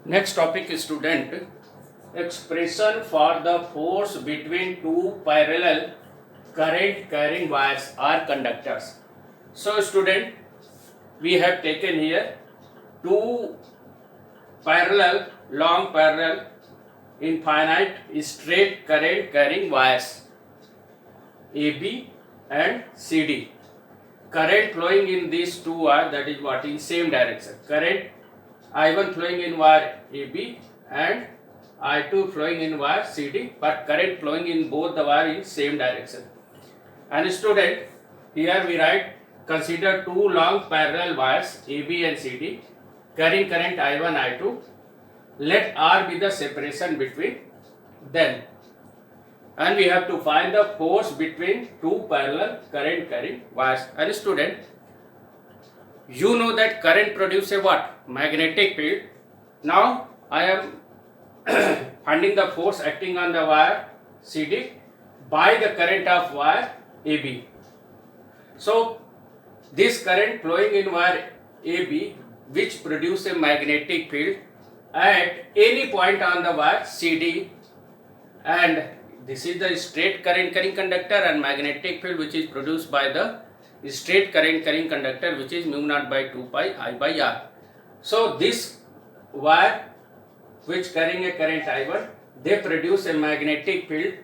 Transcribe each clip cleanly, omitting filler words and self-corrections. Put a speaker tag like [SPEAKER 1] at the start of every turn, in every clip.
[SPEAKER 1] Next topic is student expression for the force between two parallel current carrying wires or conductors. So student, we have taken here two long parallel infinite straight current carrying wires AB and CD. Current flowing in these two wires, that is what, in same direction. Current I1 flowing in wire AB and I2 flowing in wire CD, but current flowing in both the wire in same direction. And student, here we write, consider two long parallel wires AB and CD carrying current I1 I2. Let R be the separation between them. And we have to find the force between two parallel current carrying wires. And student, you know that current produces what? Magnetic field. Now I am finding the force acting on the wire CD by the current of wire AB. So this current flowing in wire AB, which produces a magnetic field at any point on the wire CD, and this is the straight current carrying conductor, and magnetic field which is produced by the straight current carrying conductor, which is mu naught by 2 pi I by R. So this wire which carrying a current I1, they produce a magnetic field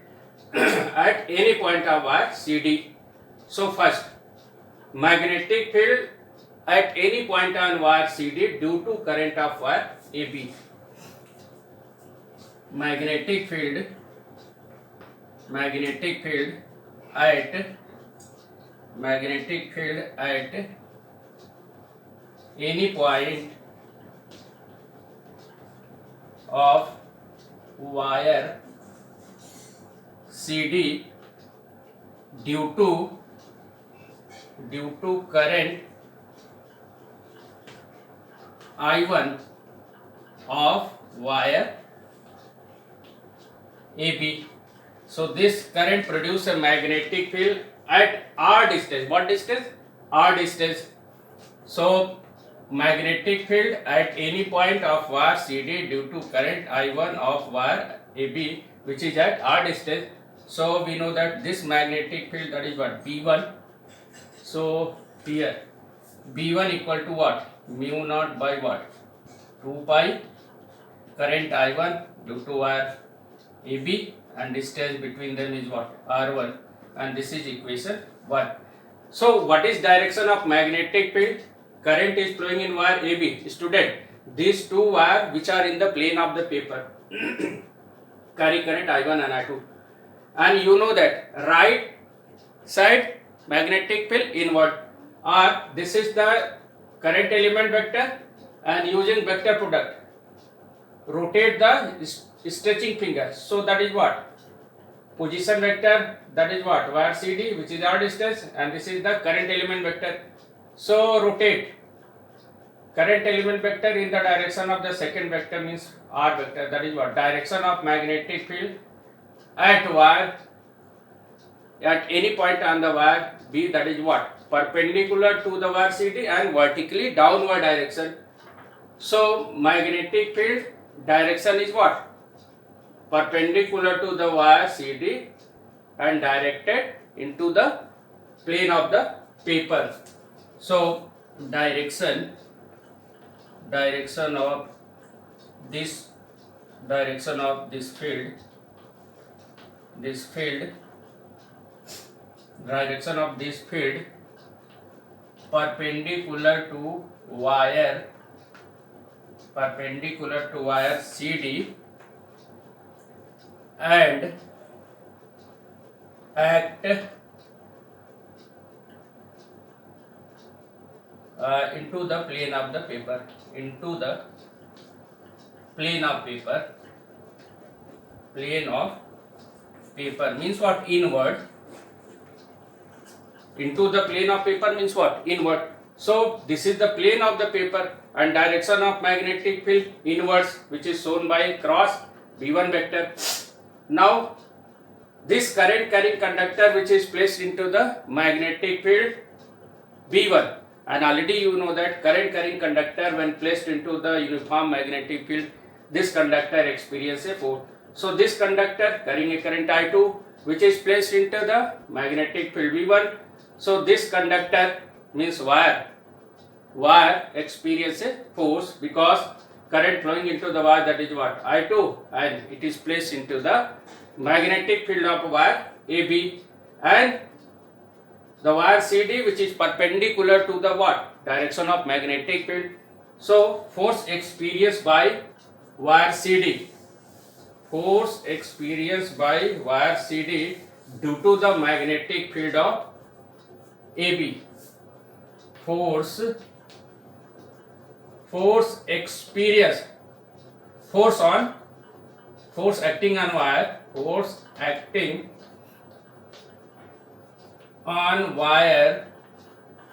[SPEAKER 1] at any point of wire CD. So first, magnetic field at any point on wire CD due to current of wire AB. Magnetic field at any point of wire CD due to current I1 of wire AB. So this current produces a magnetic field at R distance. What distance? R distance. So magnetic field at any point of wire CD due to current I1 of wire AB, which is at R distance. So we know that this magnetic field, that is what, B1. So here B1 equal to what? Mu naught by what? 2 pi current I1 due to wire AB, and distance between them is what? R1, and this is equation 1. So what is direction of magnetic field? Current is flowing in wire AB. Student, these two wires which are in the plane of the paper carry current I1 and I2, and you know that right side magnetic field inward, or this is the current element vector, and using vector product rotate the stretching finger. So that is what? Position vector, that is what? Wire CD, which is R distance, and this is the current element vector. So rotate current element vector in the direction of the second vector, means R vector, that is what? Direction of magnetic field at wire at any point on the wire B, that is what? Perpendicular to the wire CD and vertically downward direction. So magnetic field direction is what? Perpendicular to the wire CD and directed into the plane of the paper. So direction of this field, direction of this field perpendicular to wire CD and act into the plane of the paper, means what? Inward. Into the plane of paper means what? Inward. So this is the plane of the paper, and direction of magnetic field inwards, which is shown by cross B1 vector. Now this current carrying conductor which is placed into the magnetic field B1, and already you know that current carrying conductor when placed into the uniform magnetic field this conductor experience a force. So this conductor carrying a current I2 which is placed into the magnetic field V1. So this conductor means wire experience a force because current flowing into the wire, that is what, I2, and it is placed into the magnetic field of wire AB, and the wire CD which is perpendicular to the what, direction of magnetic field. So force experienced by wire CD, force experienced by wire CD due to the magnetic field of AB. Force experience, force acting on wire, force acting on wire,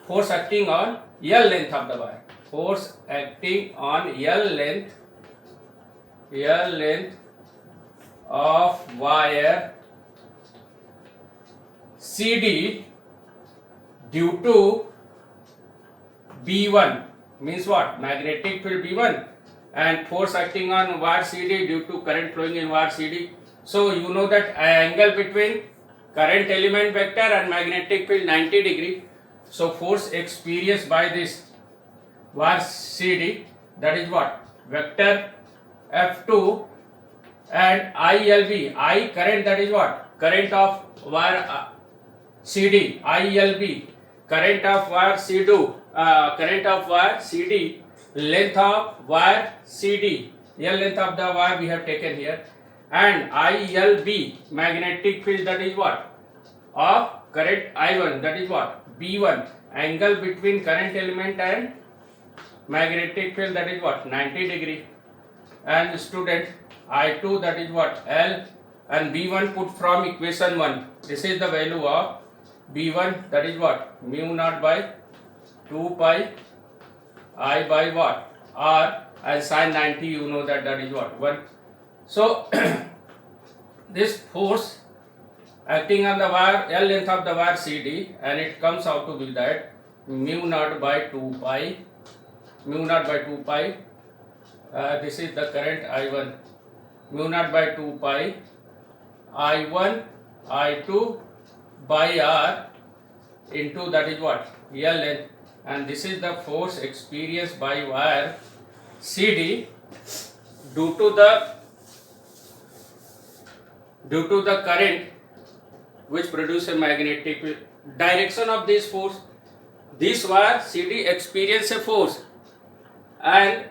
[SPEAKER 1] force acting on L length of the wire, force acting on L length of wire CD due to B1 means what, magnetic field B1, and force acting on wire CD due to current flowing in wire CD. So you know that angle between current element vector and magnetic field 90 degree. So force experienced by this wire CD, that is what, vector F2, and ILB, I current, that is what, current of wire CD, ILB, current of wire CD, length of wire CD, L length of the wire we have taken here, and ILB, magnetic field, that is what, of current I1, that is what, B1, angle between current element and magnetic field, that is what, 90 degree, and student I2, that is what, L, and B1 put from equation 1, this is the value of B1, that is what, mu naught by 2 pi I by what, R, and sin 90 you know that is what, 1. So this force acting on the wire, L length of the wire CD, and it comes out to be that mu naught by 2 pi, this is the current I1, mu naught by 2 pi I1 I2 by R into, that is what, L length, and this is the force experienced by wire CD due to the current which produce a magnetic field. Direction of this force, this wire CD experience a force, and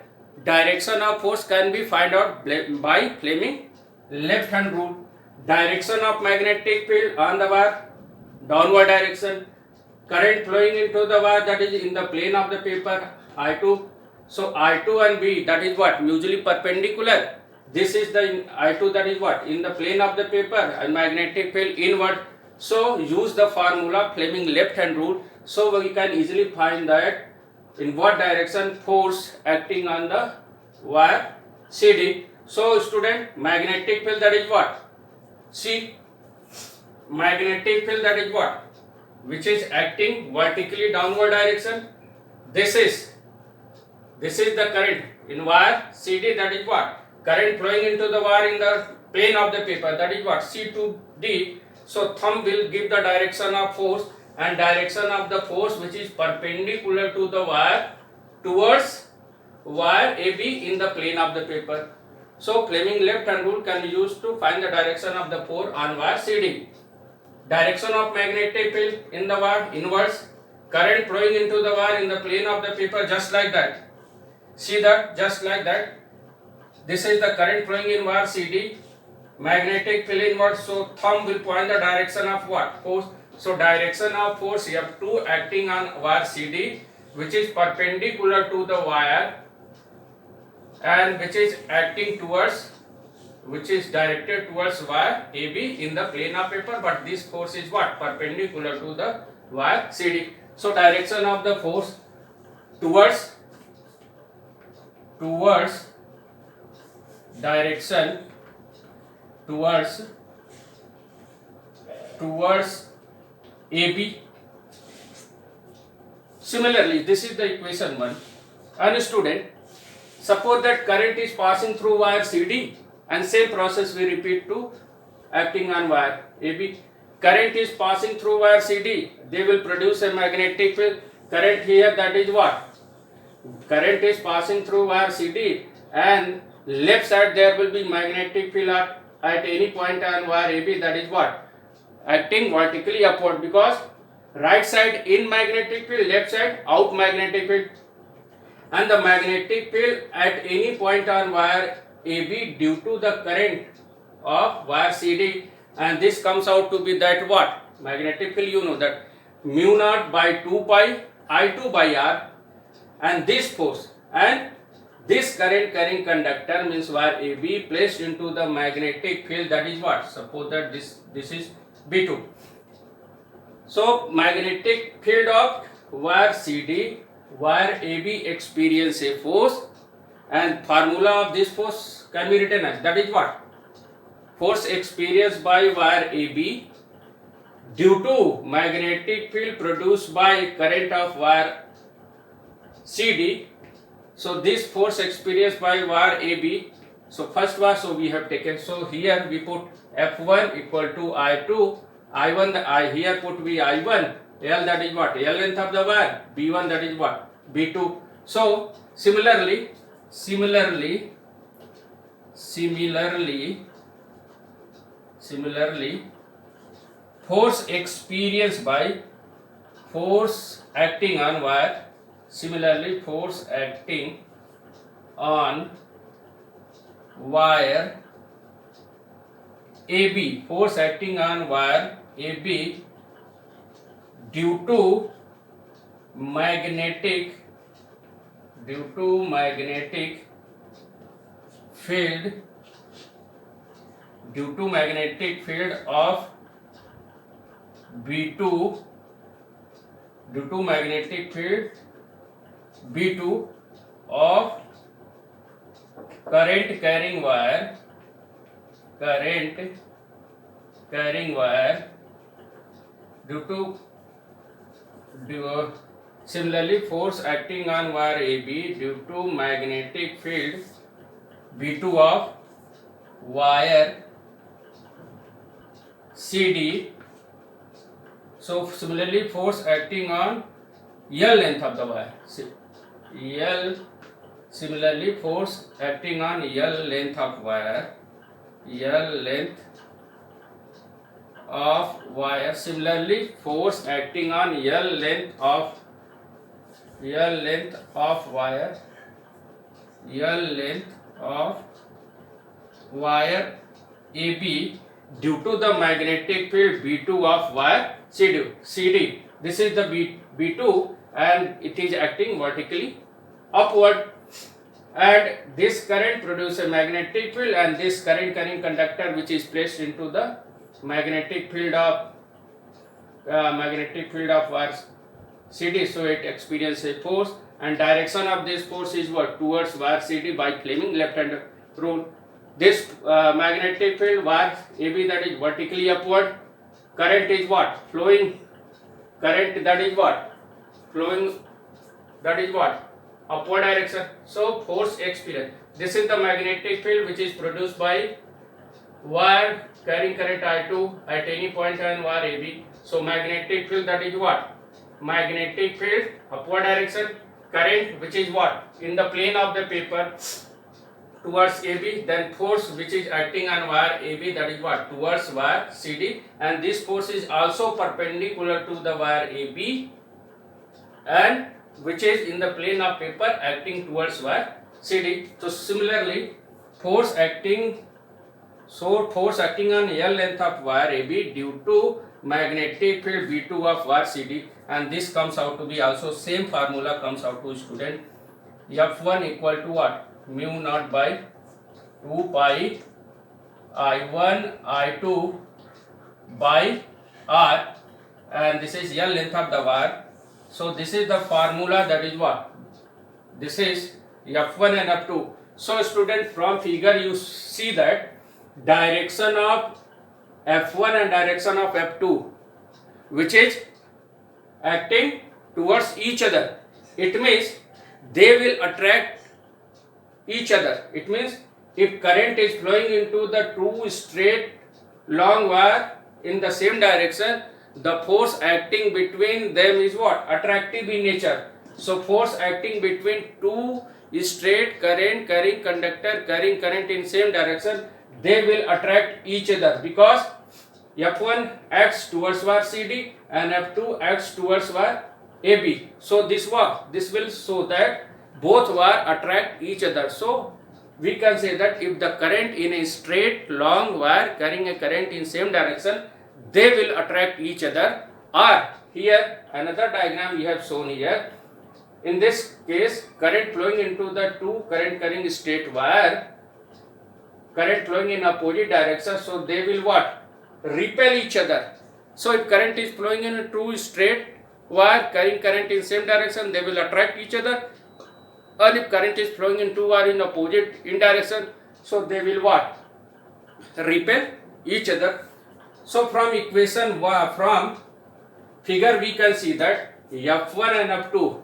[SPEAKER 1] direction of force can be find out by Fleming left hand rule. Direction of magnetic field on the wire, downward direction, current flowing into the wire, that is in the plane of the paper, I2. So I2 and B, that is what, mutually perpendicular. This is the I2, that is what, in the plane of the paper, and magnetic field inward. So use the formula Fleming left hand rule. So we can easily find that in what direction force acting on the wire CD. So student, magnetic field, that is what, see, magnetic field, that is what, which is acting vertically downward direction. This is the current in wire CD, that is what, current flowing into the wire in the plane of the paper, that is what, C to D. So thumb will give the direction of force, and direction of the force which is perpendicular to the wire towards wire AB in the plane of the paper. So Fleming left hand rule can be used to find the direction of the force on wire CD. Direction of magnetic field in the wire inwards, current flowing into the wire in the plane of the paper, just like that. See that, just like that. This is the current flowing in wire CD, magnetic field inwards. So thumb will point the direction of what, force. So direction of force F2 acting on wire CD, which is perpendicular to the wire and which is acting towards, which is directed towards wire AB in the plane of paper, but this force is what, perpendicular to the wire CD. So direction of the force towards direction towards AB. Similarly, this is the equation 1. And student, Suppose that current is passing through wire CD, and same process we repeat to acting on wire AB. Current is passing through wire CD, they will produce a magnetic field. Current here, that is what? Current is passing through wire CD, and left side there will be magnetic field at any point on wire AB, that is what? Acting vertically upward, because right side in magnetic field, left side out magnetic field. And the magnetic field at any point on wire AB due to the current of wire CD, and this comes out to be that what? Magnetic field, you know that mu naught by 2 pi I2 by R, and this force and this current carrying conductor means wire AB placed into the magnetic field, that is what? Suppose that this is B2. So magnetic field of wire CD, wire AB experience a force, and formula of this force can be written as, that is what? Force experienced by wire AB due to magnetic field produced by current of wire CD. So this force experienced by wire AB, so first was, so we have taken, so here we put F1 equal to I2, I1, I here put we I1, L that is what? L length of the wire, B1 that is what? B2. So similarly, force experienced by force acting on wire, similarly force acting on wire AB, force acting on wire AB due to magnetic field, of B2, due to magnetic field B2 of current carrying wire, similarly force acting on wire AB due to magnetic field B2 of wire CD. So similarly force acting on L length of the wire, similarly force acting on L length of wire, similarly force acting on L length of wire AB due to the magnetic field B2 of wire CD. This is the B2 and it is acting vertically upward, and this current produces a magnetic field, and this current carrying conductor which is placed into the magnetic field of wire CD, so it experiences a force, and direction of this force is what? Towards wire CD by Fleming left-hand rule. This magnetic field wire AB, that is vertically upward, current is what? Flowing upward direction. So force experience. This is the magnetic field which is produced by wire carrying current I2 at any point on wire AB. So magnetic field, that is what? Magnetic field upward direction, current which is what? In the plane of the paper towards AB, then force which is acting on wire AB, that is what? Towards wire CD, and this force is also perpendicular to the wire AB and which is in the plane of paper acting towards wire CD. So similarly force acting on L length of wire AB due to magnetic field B2 of wire CD, and this comes out to be also same formula comes out to student. F1 equal to what? Mu naught by 2 pi I1 I2 by R, and this is L length of the wire. So this is the formula, that is what? This is F1 and F2. So student, from figure you see that direction of F1 and direction of F2 which is acting towards each other, it means they will attract each other. It means if current is flowing into the two straight long wire in the same direction, the force acting between them is what? Attractive in nature. So force acting between two straight current carrying conductor carrying current in same direction, they will attract each other because F1 acts towards wire CD and F2 acts towards wire AB. So this will show that both wire attract each other. So we can say that if the current in a straight long wire carrying a current in same direction, they will attract each other. Or here another diagram we have shown here. In this case, current flowing into the two current carrying straight wire, current flowing in opposite direction, so they will what? Repel each other. So if current is flowing in a two straight wire carrying current in same direction, they will attract each other. And if current is flowing in two wire in opposite in direction, so they will what? Repel each other. So from equation from figure we can see that F1 and F2,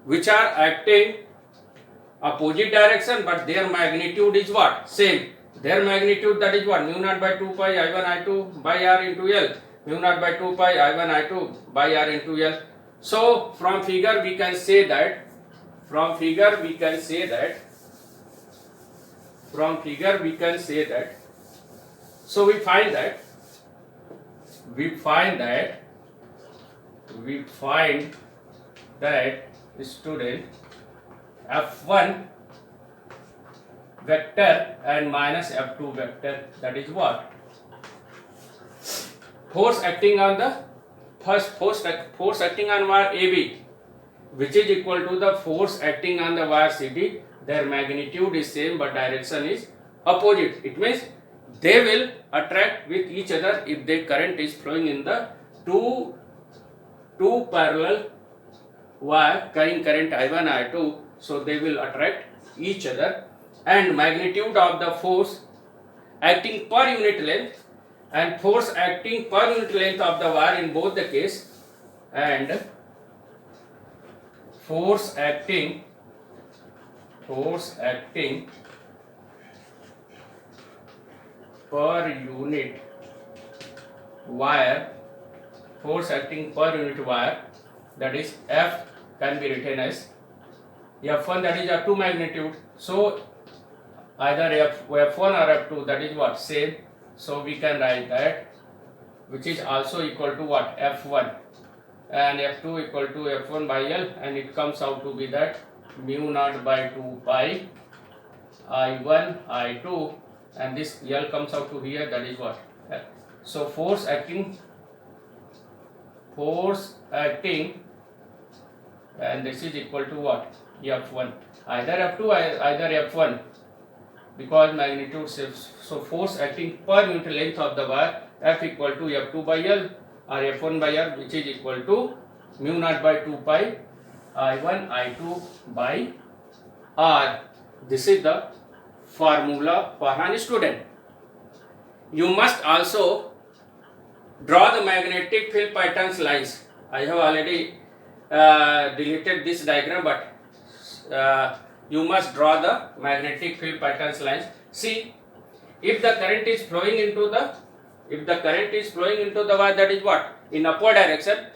[SPEAKER 1] which are acting opposite direction, but their magnitude is what? Same. Their magnitude, that is what? Mu naught by 2 pi I1 I2 by R into L. Mu naught by 2 pi I1 I2 by R into L. So from figure we can say that so we find that student F1 vector and minus F2 vector, that is what? Force acting on the force acting on wire AB, which is equal to the force acting on the wire CD. Their magnitude is same but direction is opposite. It means they will attract with each other if the current is flowing in the two parallel wire carrying current I1 I2, so they will attract each other. And magnitude of the force acting per unit length and force acting per unit length of the wire in both the case, and force acting per unit wire, that is F can be written as F1, that is F2 magnitude. So either F1 or F2, that is what? Same. So we can write that, which is also equal to what? F1, and F2 equal to F1 by L, and it comes out to be that mu naught by 2 pi I1 I2, and this L comes out to here, that is what? So force acting, and this is equal to what? F1, either F2 either F1, because magnitude shifts. So force acting per unit length of the wire, F equal to F2 by L or F1 by R, which is equal to mu naught by 2 pi I1 I2 by R. This is the formula for an student. You must also draw the magnetic field patterns lines. I have already deleted this diagram, but you must draw the magnetic field patterns lines. See, if the current is flowing into the wire, that is what? In upward direction,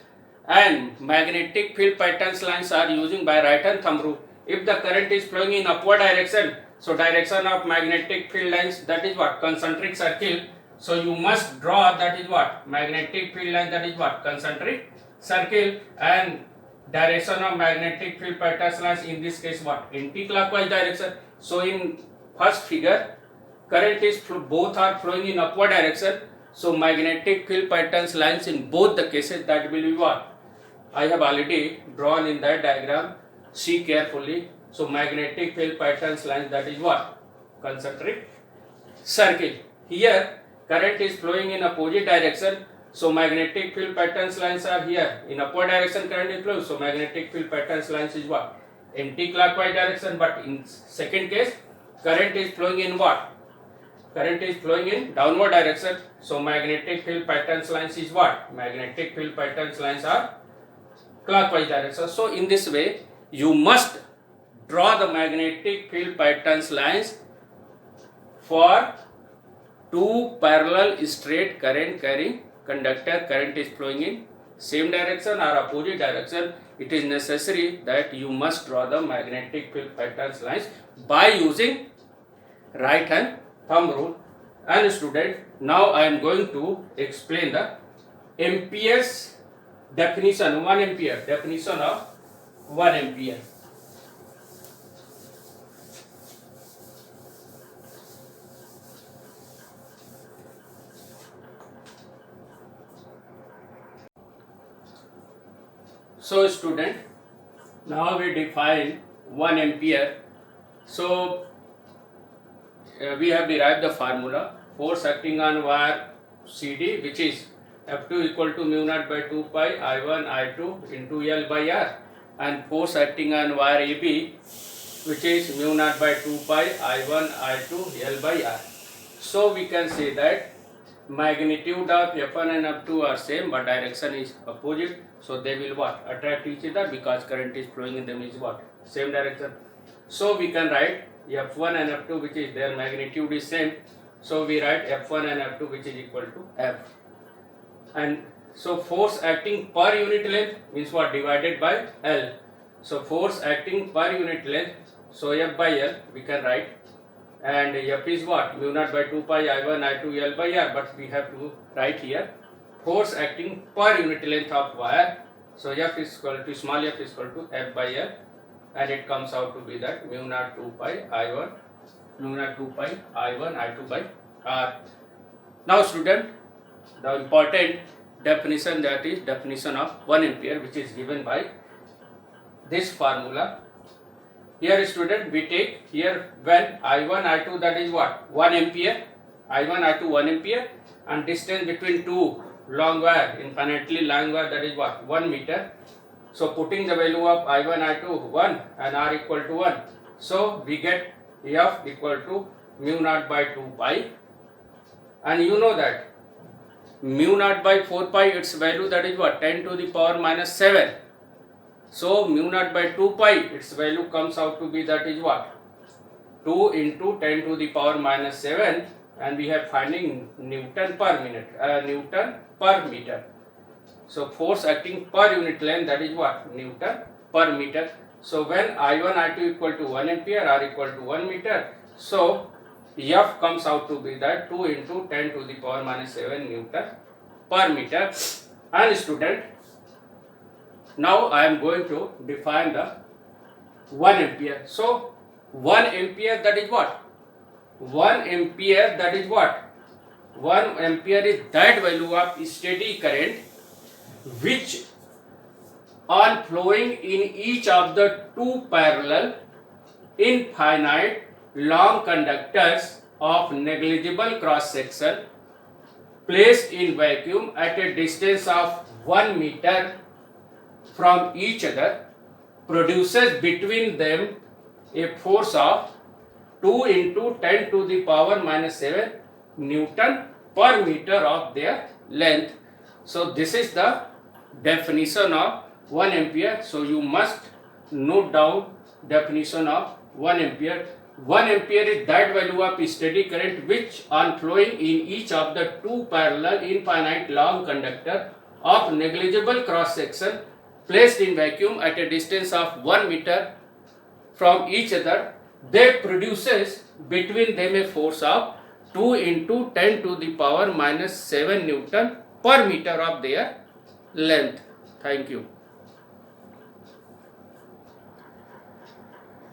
[SPEAKER 1] and magnetic field patterns lines are using by right hand thumb rule. If the current is flowing in upward direction, so direction of magnetic field lines, that is what? Concentric circle. So you must draw, that is what? Magnetic field line, that is what? Concentric circle. And direction of magnetic field patterns lines, in this case what? Anti-clockwise direction. So in first figure, current is both are flowing in upward direction. So magnetic field patterns lines in both the cases, that will be what? I have already drawn in that diagram. See carefully. So magnetic field patterns lines, that is what? Concentric circle. Here current is flowing in opposite direction. So magnetic field patterns lines are here. In upward direction current is flowing. So magnetic field patterns lines is what? Anti-clockwise direction. But in second case, current is flowing in what? Current is flowing in downward direction. So magnetic field patterns lines is what? Magnetic field patterns lines are clockwise direction. So in this way, you must draw the magnetic field patterns lines for two parallel straight current carrying conductor. Current is flowing in same direction or opposite direction. It is necessary that you must draw the magnetic field patterns lines by using right hand thumb rule. And student, now I am going to explain the amperes definition. 1 ampere definition of 1 ampere. So student, now we define 1 ampere. So we have derived the formula. Force acting on wire CD, which is F2 equal to mu naught by 2 pi I1 I2 into L by R, and force acting on wire AB, which is mu naught by 2 pi I1 I2 L by R. So we can say that magnitude of F1 and F2 are same, but direction is opposite. So they will what? Attract each other, because current is flowing in them is what? Same direction. So we can write F1 and F2, which is their magnitude is same. So we write F1 and F2, which is equal to F. And so force acting per unit length means what? Divided by L. So force acting per unit length, so F by L we can write, and F is what? Mu naught by 2 pi I1 I2 L by R, but we have to write here force acting per unit length of wire. So F is equal to, small f is equal to F by L, and it comes out to be that mu naught 2 pi I1 mu naught 2 pi I1 I2 by R. Now student, the important definition, that is definition of 1 ampere, which is given by this formula. Here student, we take here when I1 I2, that is what? 1 ampere, I1 I2 1 ampere, and distance between two long wire, infinitely long wire, that is what? 1 meter. So putting the value of I1 I2 1 and R equal to 1, so we get F equal to mu naught by 2 pi, and you know that mu naught by 4 pi, its value, that is what? 10 to the power minus 7. So mu naught by 2 pi, its value comes out to be, that is what? 2 into 10 to the power minus 7, and we have finding Newton per minute, Newton per meter. So force acting per unit length, that is what? Newton per meter. So when I1 I2 equal to 1 ampere, R equal to 1 meter, so F comes out to be that 2 into 10 to the power minus 7 Newton per meter. And student, now I am going to define the 1 ampere. So 1 ampere, that is what? 1 ampere, that is what? 1 ampere is that value of steady current which on flowing in each of the two parallel infinite long conductors of negligible cross section placed in vacuum at a distance of 1 meter from each other produces between them a force of 2 into 10 to the power minus 7 Newton per meter of their length. So this is the definition of 1 ampere. So you must note down definition of 1 ampere. 1 ampere is that value of steady current which on flowing in each of the two parallel infinite long conductor of negligible cross section placed in vacuum at a distance of 1 meter from each other, they produces between them a force of 2 into 10 to the power minus 7 Newton per meter of their length. Thank you.